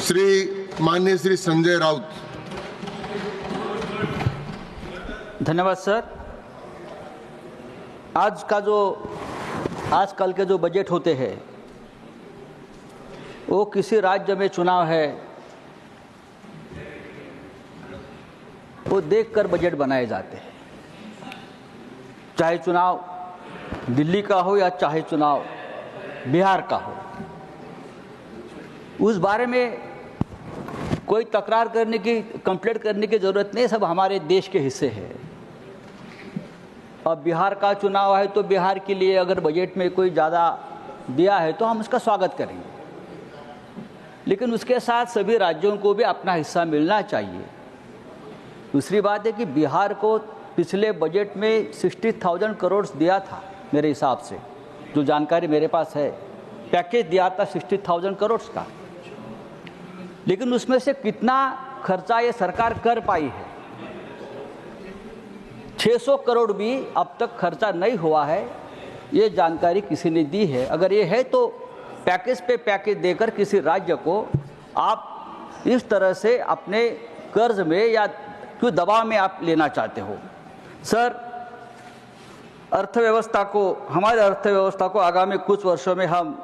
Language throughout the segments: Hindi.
माननीय श्री संजय राउत। धन्यवाद सर। आजकल के जो बजट होते हैं वो किसी राज्य में चुनाव है वो देखकर बजट बनाए जाते हैं, चाहे चुनाव दिल्ली का हो या चाहे चुनाव बिहार का हो। उस बारे में कोई तकरार करने की, कंप्लेंट करने की ज़रूरत नहीं, सब हमारे देश के हिस्से है। अब बिहार का चुनाव है तो बिहार के लिए अगर बजट में कोई ज़्यादा दिया है तो हम उसका स्वागत करेंगे, लेकिन उसके साथ सभी राज्यों को भी अपना हिस्सा मिलना चाहिए। दूसरी बात है कि बिहार को पिछले बजट में 60,000 करोड़ दिया था, मेरे हिसाब से जो जानकारी मेरे पास है, पैकेज दिया था 60,000 करोड़ का, लेकिन उसमें से कितना खर्चा ये सरकार कर पाई है? 600 करोड़ भी अब तक खर्चा नहीं हुआ है, ये जानकारी किसी ने दी है। अगर ये है तो पैकेज पे पैकेज देकर किसी राज्य को आप इस तरह से अपने कर्ज में या क्यों दबाव में आप लेना चाहते हो? सर, हमारे अर्थव्यवस्था को आगामी कुछ वर्षों में हम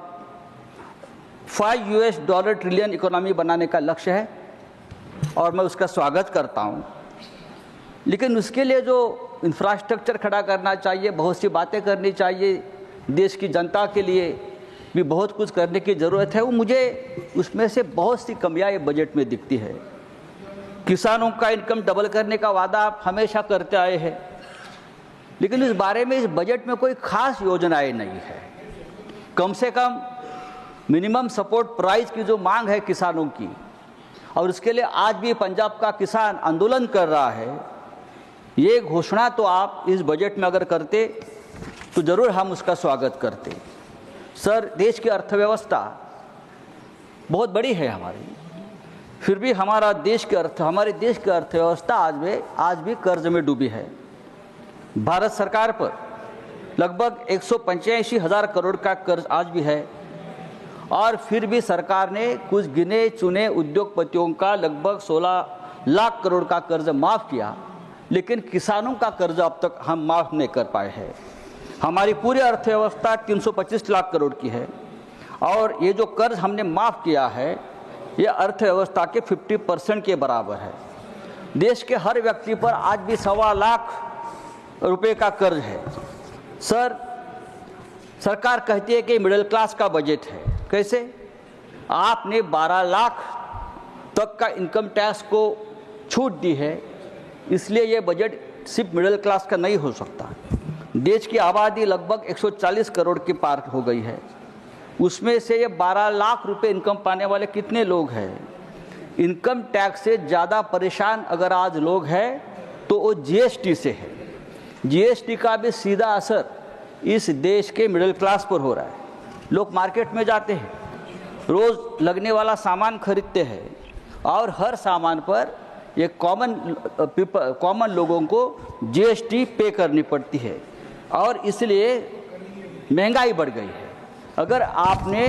$5 ट्रिलियन इकोनॉमी बनाने का लक्ष्य है और मैं उसका स्वागत करता हूं। लेकिन उसके लिए जो इंफ्रास्ट्रक्चर खड़ा करना चाहिए, बहुत सी बातें करनी चाहिए, देश की जनता के लिए भी बहुत कुछ करने की ज़रूरत है। वो मुझे उसमें से बहुत सी कमियां ये बजट में दिखती है। किसानों का इनकम डबल करने का वादा आप हमेशा करते आए हैं, लेकिन इस बारे में इस बजट में कोई खास योजनाएं नहीं है। कम से कम मिनिमम सपोर्ट प्राइस की जो मांग है किसानों की, और उसके लिए आज भी पंजाब का किसान आंदोलन कर रहा है, ये घोषणा तो आप इस बजट में अगर करते तो ज़रूर हम उसका स्वागत करते। सर, देश की अर्थव्यवस्था बहुत बड़ी है हमारी, फिर भी हमारे देश की अर्थव्यवस्था आज भी कर्ज में डूबी है। भारत सरकार पर लगभग 185,000 करोड़ का कर्ज आज भी है, और फिर भी सरकार ने कुछ गिने चुने उद्योगपतियों का लगभग 16 लाख करोड़ का कर्ज माफ़ किया, लेकिन किसानों का कर्ज अब तक हम माफ़ नहीं कर पाए हैं। हमारी पूरी अर्थव्यवस्था 325 लाख करोड़ की है, और ये जो कर्ज हमने माफ़ किया है ये अर्थव्यवस्था के 50% के बराबर है। देश के हर व्यक्ति पर आज भी 1.25 लाख रुपए का कर्ज है। सर, सरकार कहती है कि मिडिल क्लास का बजट है। कैसे? आपने 12 लाख तक का इनकम टैक्स को छूट दी है, इसलिए ये बजट सिर्फ मिडिल क्लास का नहीं हो सकता। देश की आबादी लगभग 140 करोड़ की पार हो गई है, उसमें से ये 12 लाख रुपए इनकम पाने वाले कितने लोग हैं? इनकम टैक्स से ज़्यादा परेशान अगर आज लोग हैं तो वो जीएसटी से है। जीएसटी का भी सीधा असर इस देश के मिडिल क्लास पर हो रहा है। लोग मार्केट में जाते हैं, रोज़ लगने वाला सामान खरीदते हैं, और हर सामान पर ये कॉमन लोगों को जीएसटी पे करनी पड़ती है, और इसलिए महंगाई बढ़ गई है। अगर आपने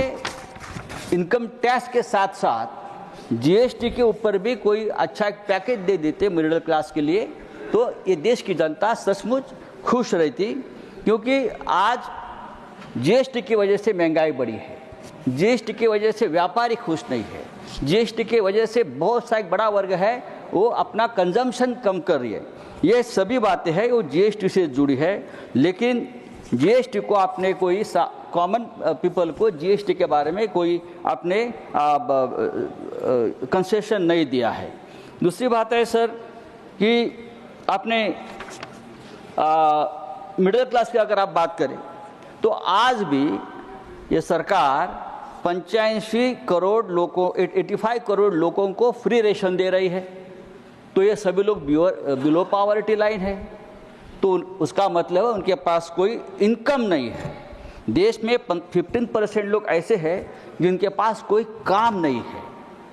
इनकम टैक्स के साथ साथ जीएसटी के ऊपर भी कोई अच्छा एक पैकेज दे देते मिडिल क्लास के लिए, तो ये देश की जनता सचमुच खुश रहती, क्योंकि आज जीएसटी की वजह से महंगाई बढ़ी है, जीएसटी की वजह से व्यापारी खुश नहीं है, जीएसटी की वजह से बहुत सा एक बड़ा वर्ग है वो अपना कंजम्पशन कम कर रही है। ये सभी बातें हैं वो जीएसटी से जुड़ी है, लेकिन जीएसटी को आपने कोई कॉमन पीपल को जीएसटी के बारे में कोई आपने कंसेशन नहीं दिया है। दूसरी बात है सर कि आपने मिडिल क्लास की अगर आप बात करें तो आज भी ये सरकार 85 करोड़ लोगों 85 करोड़ लोगों को फ्री रेशन दे रही है, तो ये सभी लोग बिलो पॉवर्टी लाइन है, तो उसका मतलब है उनके पास कोई इनकम नहीं है। देश में 15% लोग ऐसे हैं जिनके पास कोई काम नहीं है,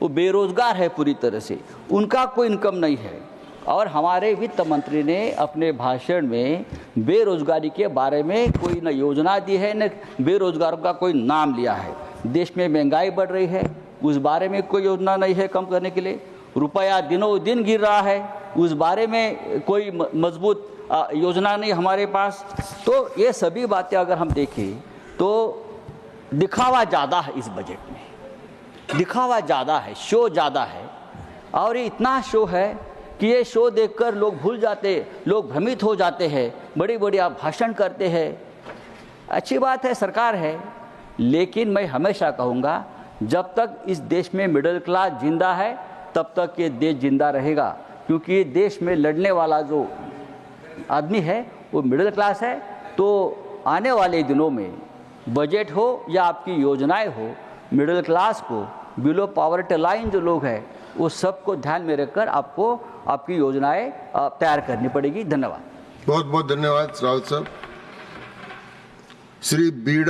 वो बेरोजगार है पूरी तरह से, उनका कोई इनकम नहीं है। और हमारे वित्त मंत्री ने अपने भाषण में बेरोजगारी के बारे में कोई न योजना दी है, न बेरोजगारों का कोई नाम लिया है। देश में महंगाई बढ़ रही है, उस बारे में कोई योजना नहीं है कम करने के लिए। रुपया दिनों दिन गिर रहा है, उस बारे में कोई मजबूत योजना नहीं हमारे पास। तो ये सभी बातें अगर हम देखें तो दिखावा ज़्यादा है, इस बजट में दिखावा ज़्यादा है, शो ज़्यादा है। और ये इतना शो है कि ये शो देखकर लोग भूल जाते, लोग भ्रमित हो जाते हैं, बड़ी बड़ी आप भाषण करते हैं। अच्छी बात है, सरकार है, लेकिन मैं हमेशा कहूँगा जब तक इस देश में मिडिल क्लास जिंदा है तब तक ये देश जिंदा रहेगा, क्योंकि देश में लड़ने वाला जो आदमी है वो मिडिल क्लास है। तो आने वाले दिनों में बजट हो या आपकी योजनाएं हो, मिडिल क्लास को, बिलो पॉवर्टी लाइन जो लोग हैं, वो सबको ध्यान में रखकर आपको आपकी योजनाएं तैयार करनी पड़ेगी। धन्यवाद। बहुत बहुत धन्यवाद रावत साहब। श्री बीड़ा